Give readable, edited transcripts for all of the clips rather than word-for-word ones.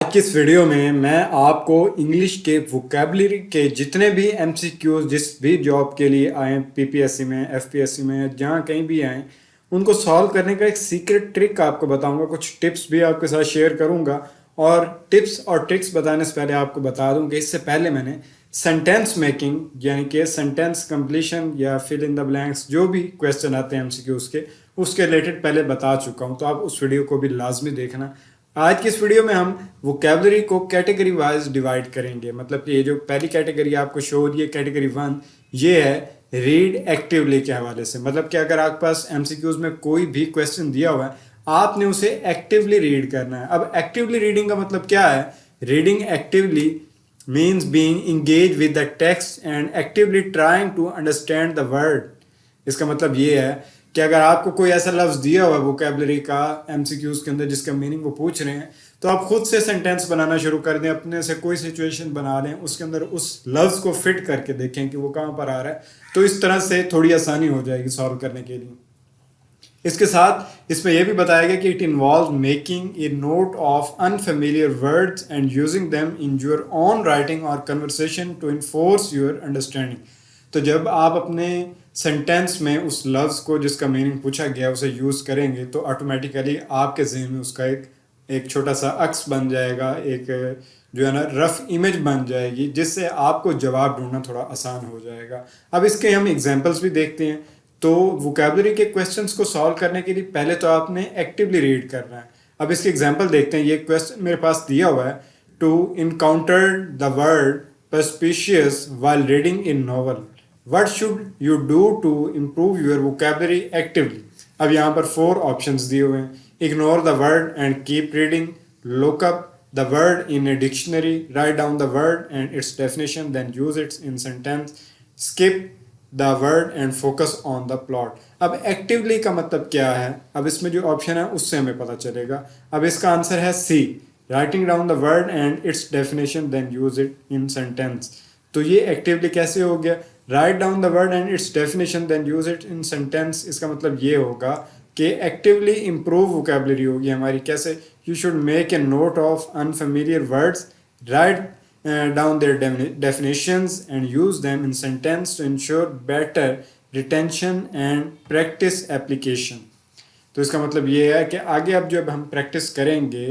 आज की इस वीडियो में मैं आपको इंग्लिश के वोकैबुलरी के जितने भी एमसीक्यूज जिस भी जॉब के लिए आए, पीपीएससी में, एफपीएससी में, जहाँ कहीं भी आए, उनको सॉल्व करने का एक सीक्रेट ट्रिक आपको बताऊंगा। कुछ टिप्स भी आपके साथ शेयर करूंगा। और टिप्स और ट्रिक्स बताने से पहले आपको बता दूं कि इससे पहले मैंने सेंटेंस मेकिंग यानी कि सेंटेंस कंप्लीशन या फिल इन द ब्लैंक्स जो भी क्वेश्चन आते हैं एमसीक्यूज के, उसके रिलेटेड पहले बता चुका हूं, तो आप उस वीडियो को भी लाजमी देखना। आज की इस वीडियो में हम वोकैबुलरी को कैटेगरी वाइज डिवाइड करेंगे। मतलब कि ये जो पहली कैटेगरी आपको शो हो रही है, कैटेगरी 1, ये है रीड एक्टिवली के हवाले से। मतलब कि अगर आपके पास एमसीक्यूज में कोई भी क्वेश्चन दिया हुआ है, आपने उसे एक्टिवली रीड करना है। अब एक्टिवली रीडिंग का मतलब क्या है? Reading actively means being engage with the text and actively trying to understand the word. इसका मतलब ये है कि अगर आपको कोई ऐसा लफ्ज दिया हुआ है वोकैबुलरी का एमसीक्यूज के अंदर जिसका मीनिंग वो पूछ रहे हैं, तो आप खुद से सेंटेंस बनाना शुरू कर दें, अपने से कोई सिचुएशन बना लें, उसके अंदर उस लफ्ज को फिट करके देखें कि वो कहाँ पर आ रहा है। तो इस तरह से थोड़ी आसानी हो जाएगी सॉल्व करने के लिए। इसके साथ इसमें यह भी बताया गया कि it involve making a note of unfamiliar words and using them in your own writing और conversation to enforce your understanding. तो जब आप अपने सेंटेंस में उस लफ्ज़ को जिसका मीनिंग पूछा गया उसे यूज़ करेंगे, तो ऑटोमेटिकली आपके जहन में उसका एक एक छोटा सा अक्स बन जाएगा, एक जो है ना रफ इमेज बन जाएगी, जिससे आपको जवाब ढूंढना थोड़ा आसान हो जाएगा। अब इसके हम एग्जांपल्स भी देखते हैं। तो वोकैबुलरी के क्वेश्चंस को सॉल्व करने के लिए पहले तो आपने एक्टिवली रीड करना है। अब इसके एग्जांपल देखते हैं। ये क्वेश्चन मेरे पास दिया हुआ है, to encounter the word perspicuous while reading in novel. What should you do to improve your vocabulary actively? अब यहाँ पर 4 ऑप्शंस दिए हुए हैं। Ignore the word and keep reading, look up the word in a dictionary, write down the word and its definition then use its in sentence, skip the word and focus on the plot. अब actively का मतलब क्या है? अब इसमें जो option है उससे हमें पता चलेगा। अब इसका आंसर है C, writing down the word and its definition then use it in sentence. तो ये एक्टिवली कैसे हो गया? Write down the word and its definition then use it in sentence, इसका मतलब ये होगा कि एक्टिवली इंप्रूव वोकैबुलरी होगी हमारी। कैसे? You should make a note of unfamiliar words, right down their definitions and use them in sentence to ensure better retention and practice application. तो इसका मतलब ये है कि आगे अब जब हम प्रैक्टिस करेंगे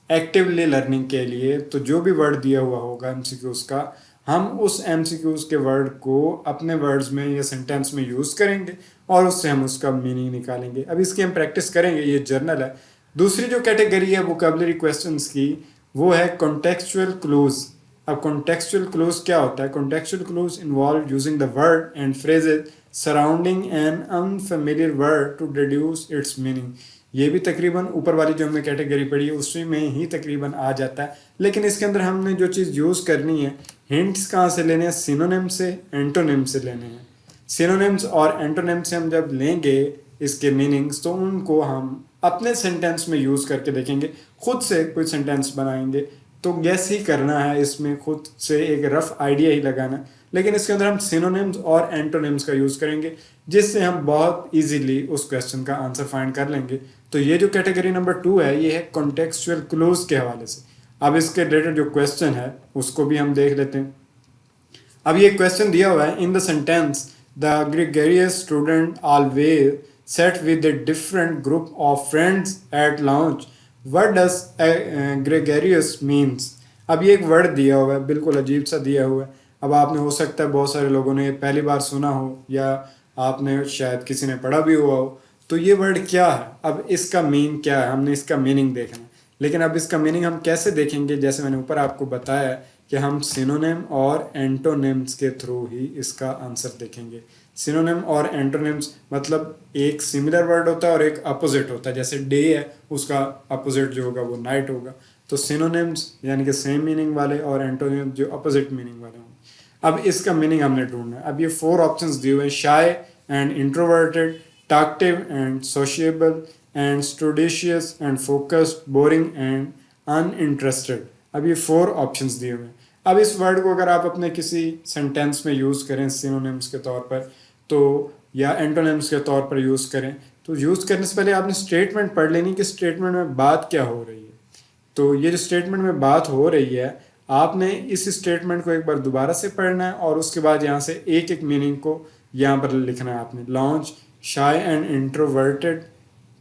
एक्टिवली लर्निंग के लिए, तो जो भी वर्ड दिया हुआ होगा एमसीक्यूज का, हम उस एमसीक्यूज के वर्ड को अपने वर्ड्स में या सेंटेंस में यूज़ करेंगे और उससे हम उसका मीनिंग निकालेंगे। अब इसकी हम प्रैक्टिस करेंगे, ये जर्नल है। दूसरी जो कैटेगरी है वोकैबुलरी क्वेश्चंस की, वो है कॉन्टेक्चुअल क्लूज। अब कॉन्टेक्चुअल क्लूज क्या होता है? Contextual clues involve using the word and phrases surrounding an unfamiliar word to deduce its meaning. ये भी तकरीबन ऊपर वाली जो हमने कैटेगरी पढ़ी है उसी में ही तकरीबन आ जाता है, लेकिन इसके अंदर हमने जो चीज़ यूज़ करनी है, हिंट्स कहाँ से लेने हैं? सिनोनिम से, एंटोनिम से लेने हैं। सिनोनिम्स और एंटोनिम से हम जब लेंगे इसके मीनिंग्स, तो उनको हम अपने सेंटेंस में यूज़ करके देखेंगे। खुद से कोई सेंटेंस बनाएंगे तो गैस ही करना है, इसमें खुद से एक रफ आइडिया ही लगाना है, लेकिन इसके अंदर हम सिनोनिम्स और एंटोनिम्स का यूज़ करेंगे, जिससे हम बहुत इजीली उस क्वेश्चन का आंसर फाइंड कर लेंगे। तो ये जो कैटेगरी नंबर 2 है, ये है कॉन्टेक्चुअल क्लूज के हवाले से। अब इसके रिलेटेड जो क्वेश्चन है उसको भी हम देख लेते हैं। अब ये क्वेश्चन दिया हुआ है, in the sentence the gregarious student always set with a different group of friends at lunch. What does gregarious means? अब ये एक वर्ड दिया हुआ है, बिल्कुल अजीब सा दिया हुआ है। अब आपने हो सकता है बहुत सारे लोगों ने पहली बार सुना हो, या आपने शायद किसी ने पढ़ा भी हुआ हो। तो ये वर्ड क्या है? अब इसका मीन क्या है? हमने इसका मीनिंग देखना है। लेकिन अब इसका मीनिंग हम कैसे देखेंगे? जैसे मैंने ऊपर आपको बताया कि हम सिनोनिम और एंटोनिम्स के थ्रू ही इसका आंसर देखेंगे। सिनोनिम और एंटोनिम्स मतलब एक सिमिलर वर्ड होता है और एक अपोजिट होता है। जैसे डे है, उसका अपोजिट जो होगा वो नाइट होगा। तो सिनोनिम्स यानी कि सेम मीनिंग वाले और एंटोनिम्स जो अपोजिट मीनिंग वाले होंगे। अब इसका मीनिंग हमने ढूंढना है। अब ये 4 ऑप्शंस दिए हुए हैं, shy and introverted, talkative and sociable and studious and focused, boring and uninterested. अब ये 4 ऑप्शंस दिए हुए हैं। अब इस वर्ड को अगर आप अपने किसी सेंटेंस में यूज़ करें सिनोनिम्स के तौर पर, तो या एंटोनिम्स के तौर पर यूज़ करें, तो यूज़ करने से पहले आपने स्टेटमेंट पढ़ लेनी कि स्टेटमेंट में बात क्या हो रही है। तो ये जो स्टेटमेंट में बात हो रही है, आपने इस स्टेटमेंट को एक बार दोबारा से पढ़ना है और उसके बाद यहाँ से एक एक मीनिंग को यहाँ पर लिखना है आपने। लॉन्च, शाय एंड इंट्रोवर्टेड,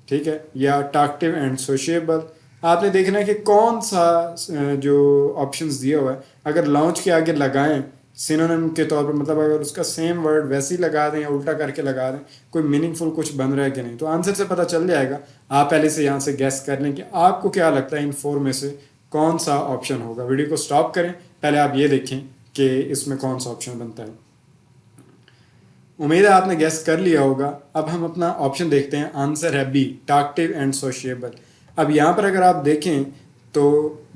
ठीक है, या टॉकटिव एंड सोशिएबल। आपने देखना है कि कौन सा जो ऑप्शंस दिया हुआ है, अगर लॉन्च के आगे लगाएं सिनोनिम के तौर पर, मतलब अगर उसका सेम वर्ड वैसे ही लगा दें या उल्टा करके लगा दें, कोई मीनिंगफुल कुछ बन रहा है कि नहीं, तो आंसर से पता चल जाएगा। आप पहले से यहाँ से गैस कर लें कि आपको क्या लगता है इन फोर में से कौन सा ऑप्शन होगा। वीडियो को स्टॉप करें, पहले आप ये देखें कि इसमें कौन सा ऑप्शन बनता है। उम्मीद है आपने गैस कर लिया होगा। अब हम अपना ऑप्शन देखते हैं। आंसर है बी, टॉकटिव एंड सोशिएबल। अब यहाँ पर अगर आप देखें तो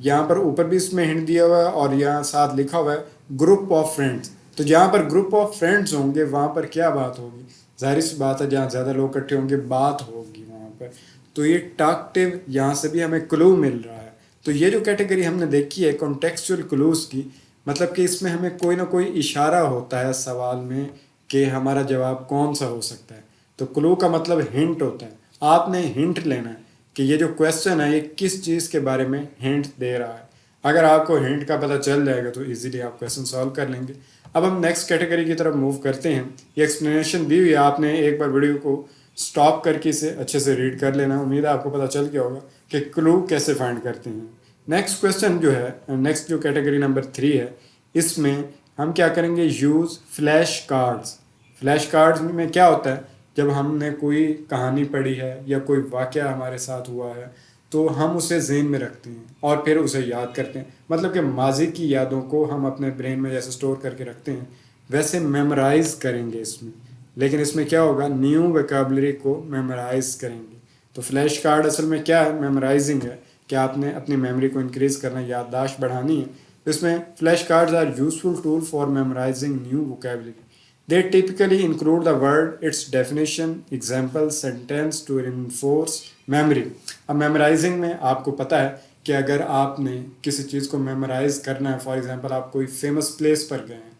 यहाँ पर ऊपर भी इसमें हिंट दिया हुआ है और यहाँ साथ लिखा हुआ है ग्रुप ऑफ फ्रेंड्स। तो जहाँ पर ग्रुप ऑफ फ्रेंड्स होंगे वहाँ पर क्या बात होगी, जाहिर सी बात है जहाँ ज़्यादा लोग इकट्ठे होंगे बात होगी वहाँ पर। तो ये टॉकटिव, यहाँ से भी हमें क्लू मिल रहा है। तो ये जो कैटेगरी हमने देखी है कॉन्टेक्चुअल क्लूज की, मतलब कि इसमें हमें कोई ना कोई इशारा होता है सवाल में कि हमारा जवाब कौन सा हो सकता है। तो क्लू का मतलब हिंट होता है। आपने हिंट लेना है कि ये जो क्वेश्चन है ये किस चीज़ के बारे में हिंट दे रहा है। अगर आपको हिंट का पता चल जाएगा तो इजीली आप क्वेश्चन सॉल्व कर लेंगे। अब हम नेक्स्ट कैटेगरी की तरफ मूव करते हैं। ये एक्सप्लेनेशन दी हुई है, आपने एक बार वीडियो को स्टॉप करके इसे अच्छे से रीड कर लेना। उम्मीद है आपको पता चल गया होगा कि क्लू कैसे फाइंड करते हैं। नेक्स्ट क्वेश्चन जो है, नेक्स्ट जो कैटेगरी नंबर 3 है, इसमें हम क्या करेंगे, use flash cards. Flash cards में क्या होता है, जब हमने कोई कहानी पढ़ी है या कोई वाक़या हमारे साथ हुआ है तो हम उसे ज़हन में रखते हैं और फिर उसे याद करते हैं। मतलब कि माजी की यादों को हम अपने ब्रेन में जैसे स्टोर करके रखते हैं वैसे मेमोराइज करेंगे इसमें। लेकिन इसमें क्या होगा, न्यू वोकैबुलरी को मेमोराइज करेंगे। तो फ्लैश कार्ड असल में क्या है, मेमोराइजिंग है कि आपने अपनी मेमोरी को इंक्रीज़ करना है, याददाश्त बढ़ानी है। तो इसमें flash cards are useful tool for memorising new vocabulary. They typically include the word, its definition, example, sentence to reinforce memory. अब मेमोराइजिंग में आपको पता है कि अगर आपने किसी चीज़ को मेमोराइज करना है, फॉर एग्जांपल आप कोई फेमस प्लेस पर गए हैं,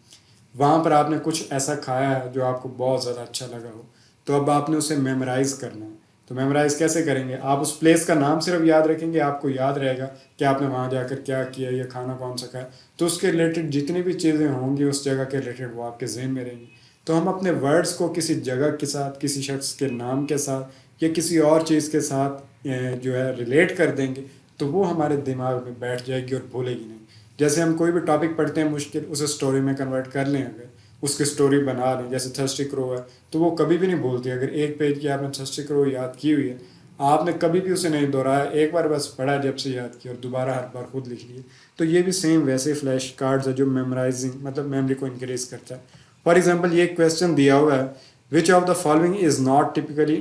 वहाँ पर आपने कुछ ऐसा खाया है जो आपको बहुत ज़्यादा अच्छा लगा हो, तो अब आपने उसे मेमोराइज करना है। तो मेमोराइज कैसे करेंगे, आप उस प्लेस का नाम सिर्फ याद रखेंगे, आपको याद रहेगा कि आपने वहाँ जाकर क्या किया, या खाना कौन सा खाया, तो उसके रिलेटेड जितनी भी चीज़ें होंगी उस जगह के रिलेटेड वो आपके जहन में रहेंगी। तो हम अपने वर्ड्स को किसी जगह के साथ, किसी शख्स के नाम के साथ या किसी और चीज़ के साथ जो है रिलेट कर देंगे तो वो हमारे दिमाग में बैठ जाएगी और भूलेगी नहीं। जैसे हम कोई भी टॉपिक पढ़ते हैं मुश्किल, उसे स्टोरी में कन्वर्ट कर लें, अगर उसकी स्टोरी बना लें, जैसे थर्स्टी क्रो है तो वो कभी भी नहीं भूलती। अगर एक पेज की आपने थर्स्टी क्रो याद की हुई है, आपने कभी भी उसे नहीं दोहराया, एक बार बस पढ़ा जब से याद किया और दोबारा हर बार खुद लिख लिए। तो ये भी सेम वैसे फ्लैश कार्ड्स है जो मेमोराइजिंग मतलब मेमोरी को इंक्रीज करता है। फॉर एग्जाम्पल ये क्वेश्चन दिया हुआ है, विच of the following is not typically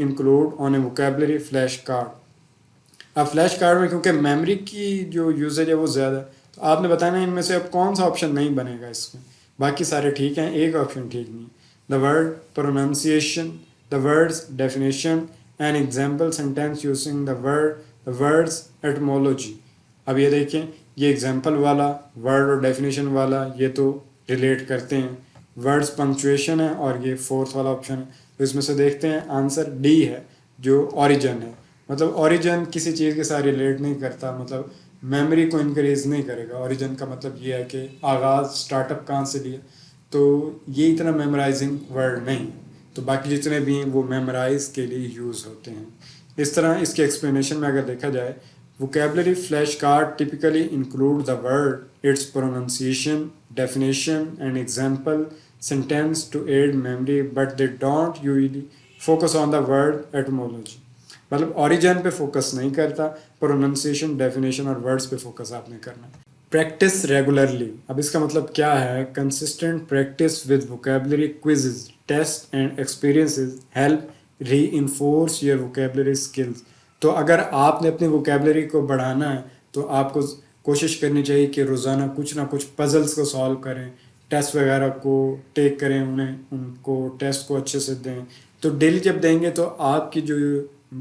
include on A vocabulary flash card. अब फ्लैश कार्ड में क्योंकि मेमोरी की जो यूजेज है वो ज़्यादा है, तो आपने बताना है इनमें से अब कौन सा ऑप्शन नहीं बनेगा इसमें। बाकी सारे ठीक हैं, एक ऑप्शन ठीक नहीं है। The word pronunciation, the words definition and example sentence using the words etymology. अब ये देखें, ये एग्जाम्पल वाला वर्ड और डेफिनेशन वाला ये तो रिलेट करते हैं, वर्ड्स पंक्चुएशन है और ये फोर्थ वाला ऑप्शन है। तो इसमें से देखते हैं, आंसर डी है जो ओरिजिन है। मतलब ओरिजिन किसी चीज़ के साथ रिलेट नहीं करता, मतलब मेमोरी को इंक्रीज नहीं करेगा। ओरिजिन का मतलब ये है कि आगाज़, स्टार्टअप कहाँ से लिया, तो ये इतना मेमोराइजिंग वर्ड नहीं। तो बाकी जितने भी हैं वो मेमोराइज के लिए यूज़ होते हैं। इस तरह इसके एक्सप्लेनेशन में अगर देखा जाए, vocabulary flashcard typically include the word, its pronunciation, definition, and example sentence to aid memory, but they don't usually focus on the word etymology. मतलब origin पे फोकस नहीं करता, प्रोनाउंसिएशन, डेफिनेशन और वर्ड्स पे फोकस आपने करना। प्रैक्टिस रेगुलरली, अब इसका मतलब क्या है, consistent practice with vocabulary quizzes, test and experiences help reinforce your vocabulary skills. तो अगर आपने अपनी वोकेबलरी को बढ़ाना है तो आपको कोशिश करनी चाहिए कि रोज़ाना कुछ ना कुछ पजल्स को सॉल्व करें, टेस्ट वगैरह को टेक करें, उनको टेस्ट को अच्छे से दें। तो डेली जब देंगे तो आपकी जो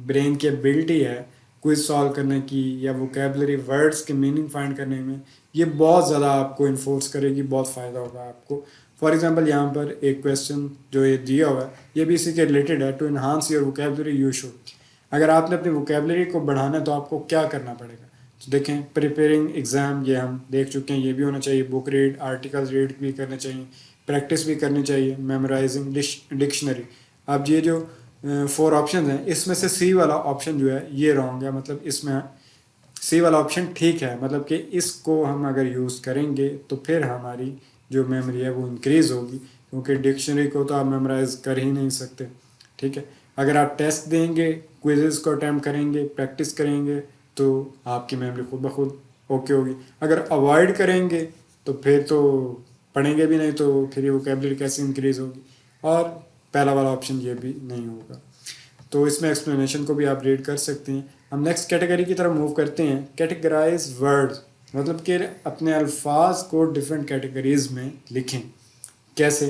ब्रेन की एबिलिटी है क्विज सॉल्व करने की या वोकेबलरी वर्ड्स के मीनिंग फाइंड करने में, ये बहुत ज़्यादा आपको इन्फोर्स करेगी, बहुत फ़ायदा होगा आपको। फॉर एग्जांपल यहाँ पर एक क्वेश्चन जो ये दिया हुआ है ये भी इसी के रिलेटेड है, to enhance your vocabulary you should. अगर आपने अपनी वोकेबलरी को बढ़ाना है तो आपको क्या करना पड़ेगा, तो देखें प्रिपेयरिंग एग्ज़ाम ये हम देख चुके हैं, ये भी होना चाहिए। बुक रीड, आर्टिकल रीड भी करने चाहिए, प्रैक्टिस भी करनी चाहिए, मेमोराइजिंग डिक्शनरी। अब ये जो 4 ऑप्शन हैं इसमें से सी वाला ऑप्शन जो है ये रॉन्ग है, मतलब इसमें सी वाला ऑप्शन ठीक है, मतलब कि इसको हम अगर यूज़ करेंगे तो फिर हमारी जो मेमोरी है वो इंक्रीज़ होगी, क्योंकि डिक्शनरी को तो आप मेमोराइज कर ही नहीं सकते। ठीक है, अगर आप टेस्ट देंगे, क्विज़ेस को अटैम्प्ट करेंगे, प्रैक्टिस करेंगे तो आपकी मेमोरी खुद ब खुद ओके होगी। अगर अवॉइड करेंगे तो फिर तो पढ़ेंगे भी नहीं, तो फिर ये वोकेबलरी कैसे इंक्रीज़ होगी, और पहला वाला ऑप्शन ये भी नहीं होगा। तो इसमें एक्सप्लेनेशन को भी आप रीड कर सकते हैं। हम नेक्स्ट कैटेगरी की तरफ मूव करते हैं। कैटेगराइज वर्ड्स, मतलब कि अपने अल्फाज को डिफरेंट कैटेगरीज में लिखें। कैसे?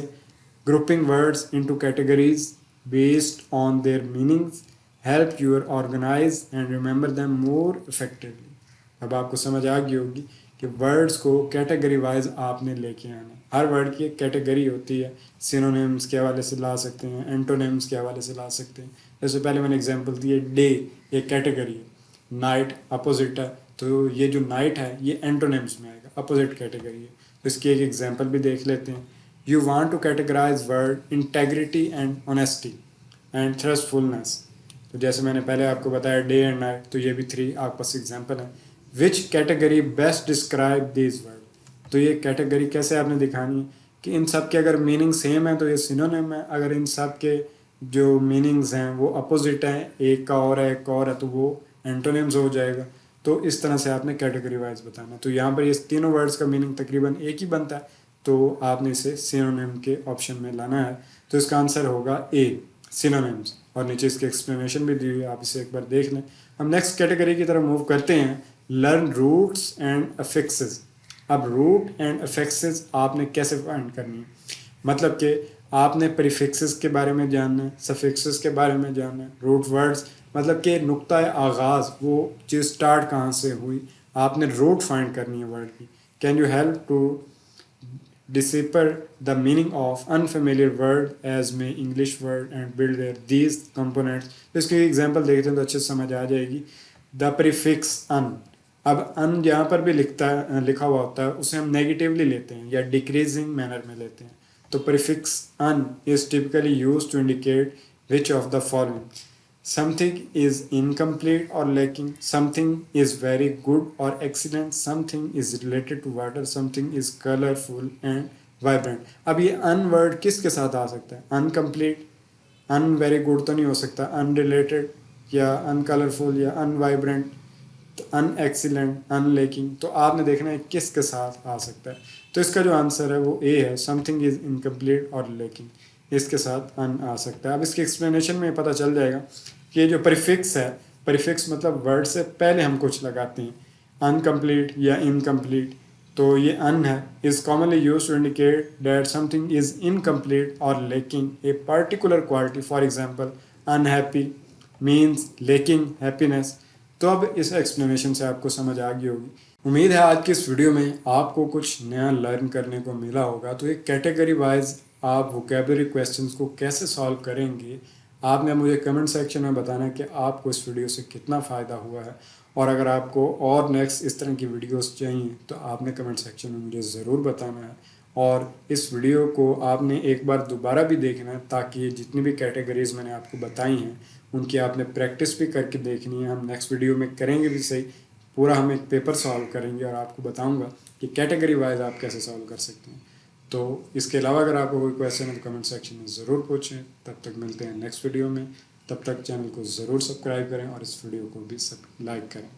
Grouping words into categories based on their meanings help your organise and remember them more effectively. अब आपको समझ आ गई होगी कि वर्ड्स को कैटेगरी वाइज आपने लेके आना। हर वर्ड की एक कैटेगरी होती है, सिनोनिम्स के हवाले से ला सकते हैं, एंटोनिम्स के हवाले से ला सकते हैं। जैसे पहले मैंने एग्जांपल दी है, डे एक कैटेगरी है, नाइट अपोजिट है, तो ये जो नाइट है ये एंटोनिम्स में आएगा, अपोजिट कैटेगरी है। तो इसकी एक एग्जांपल भी देख लेते हैं। You want to categorise word integrity and honesty and truthfulness. तो जैसे मैंने पहले आपको बताया डे एंड नाइट, तो ये भी 3 आपके पास एग्जाम्पल है। Which category best describe this word, तो ये कैटेगरी कैसे आपने दिखानी है कि इन सब के अगर मीनिंग सेम है तो ये सिनोनिम है, अगर इन सब के जो मीनिंग्स हैं वो अपोजिट हैं, एक का और है एक का और है, तो वो एंटोनिम्स हो जाएगा। तो इस तरह से आपने कैटेगरी वाइज बताना है। तो यहाँ पर ये तीनों वर्ड्स का मीनिंग तकरीबन एक ही बनता है, तो आपने इसे सिनोनिम के ऑप्शन में लाना है। तो इसका आंसर होगा ए, सिनोनिम्स। और नीचे इसकी एक्सप्लेनेशन भी दी हुई है, आप इसे एक बार देख लें। हम नेक्स्ट कैटेगरी की तरफ मूव करते हैं। Learn roots and affixes. अब रूट एंड अफिक्सेस आपने कैसे फाइंड करनी है, मतलब कि आपने प्रीफिक्सेस के बारे में जानना है, सफिक्सेस के बारे में जानना है। रूट वर्ड्स मतलब कि नुक्ता आगाज़, वो चीज़ स्टार्ट कहाँ से हुई, आपने रूट फाइंड करनी है वर्ड की। Can you help to decipher the meaning of unfamiliar word as may English word and build their these components। तो इसकी एग्जांपल देखते हैं तो अच्छे से समझ आ जाएगी। द प्रीफिक्स अन, अब अन जहाँ पर भी लिखा हुआ होता है उसे हम नेगेटिवली लेते हैं या डिक्रीजिंग मैनर में लेते हैं। तो prefix un is typically used to indicate which of the following, something is incomplete or lacking, something is very good or excellent, something is related to water, something is colorful and vibrant। अब ये अन word किसके साथ आ सकता है? Incomplete, अन very good तो नहीं हो सकता, अनरिलेटेड या अनकलरफुल या अनवाइब्रेंट, तो अन एक्सीलेंट, अन लेकिंग। तो आपने देखना है किसके साथ आ सकता है। तो इसका जो आंसर है वो ए है, समथिंग इज इनकम्प्लीट और लेकिंग, इसके साथ अन आ सकता है। अब इसके एक्सप्लेनेशन में पता चल जाएगा कि ये जो प्रीफिक्स है, प्रीफिक्स मतलब वर्ड से पहले हम कुछ लगाते हैं, अनकम्प्लीट या इनकम्प्लीट, तो ये अन है, is commonly use to indicate that something is incomplete और lacking a particular quality. For example unhappy means lacking happiness. तो अब इस एक्सप्लेनेशन से आपको समझ आ गई होगी। उम्मीद है आज की इस वीडियो में आपको कुछ नया लर्न करने को मिला होगा। तो एक कैटेगरी वाइज आप वोकेबलरी क्वेश्चंस को कैसे सॉल्व करेंगे, आपने मुझे कमेंट सेक्शन में बताना है कि आपको इस वीडियो से कितना फ़ायदा हुआ है। और अगर आपको और नेक्स्ट इस तरह की वीडियोस चाहिए तो आपने कमेंट सेक्शन में मुझे ज़रूर बताना है। और इस वीडियो को आपने एक बार दोबारा भी देखना है, ताकि जितनी भी कैटेगरीज़ मैंने आपको बताई हैं उनकी आपने प्रैक्टिस भी करके देखनी है। हम नेक्स्ट वीडियो में करेंगे भी सही, पूरा हम एक पेपर सॉल्व करेंगे और आपको बताऊंगा कि कैटेगरी वाइज आप कैसे सॉल्व कर सकते हैं। तो इसके अलावा अगर आपको कोई क्वेश्चन है तो कमेंट सेक्शन में ज़रूर पूछें। तब तक मिलते हैं नेक्स्ट वीडियो में, तब तक चैनल को ज़रूर सब्सक्राइब करें और इस वीडियो को भी सब लाइक करें।